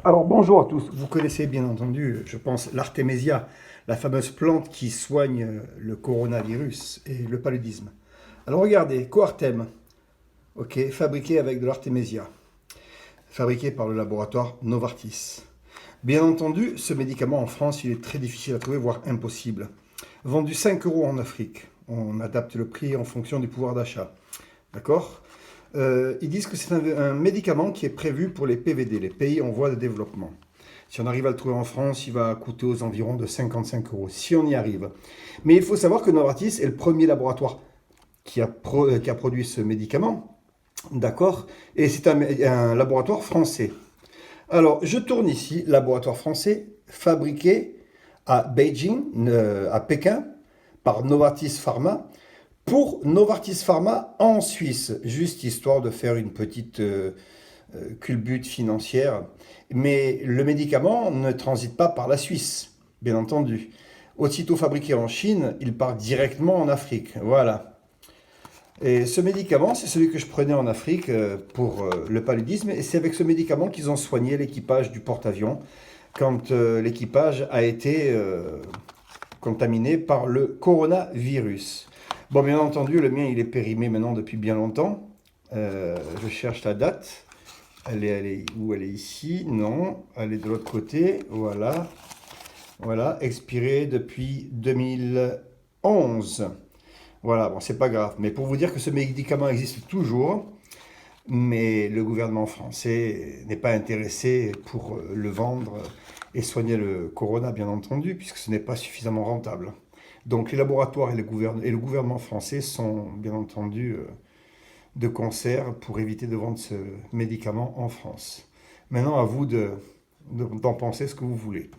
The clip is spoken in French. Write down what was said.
Alors bonjour à tous, vous connaissez bien entendu, je pense, l'artémisia, la fameuse plante qui soigne le coronavirus et le paludisme. Alors regardez, Coartem, ok, fabriqué avec de l'artémisia, fabriqué par le laboratoire Novartis. Bien entendu, ce médicament en France, il est très difficile à trouver, voire impossible. Vendu 5 euros en Afrique, on adapte le prix en fonction du pouvoir d'achat. D'accord. Ils disent que c'est un médicament qui est prévu pour les PVD, les pays en voie de développement. Si on arrive à le trouver en France, il va coûter aux environs de 55 euros, si on y arrive. Mais il faut savoir que Novartis est le premier laboratoire qui a produit ce médicament, d'accord. Et c'est un laboratoire français. Alors, je tourne ici, laboratoire français, fabriqué à Beijing, à Pékin, par Novartis Pharma, pour Novartis Pharma en Suisse, juste histoire de faire une petite culbute financière. Mais le médicament ne transite pas par la Suisse, bien entendu. Aussitôt fabriqué en Chine, il part directement en Afrique. Voilà. Et ce médicament, c'est celui que je prenais en Afrique pour le paludisme. Et c'est avec ce médicament qu'ils ont soigné l'équipage du porte-avions quand l'équipage a été contaminé par le coronavirus. Bon, bien entendu, le mien, il est périmé maintenant depuis bien longtemps. Je cherche la date. Elle est où? Elle est ici? Non. Elle est de l'autre côté. Voilà. Voilà. Expirée depuis 2011. Voilà. Bon, c'est pas grave. Mais pour vous dire que ce médicament existe toujours, mais le gouvernement français n'est pas intéressé pour le vendre et soigner le corona, bien entendu, puisque ce n'est pas suffisamment rentable. Donc les laboratoires et le gouvernement français sont, bien entendu, de concert pour éviter de vendre ce médicament en France. Maintenant, à vous d'en penser ce que vous voulez.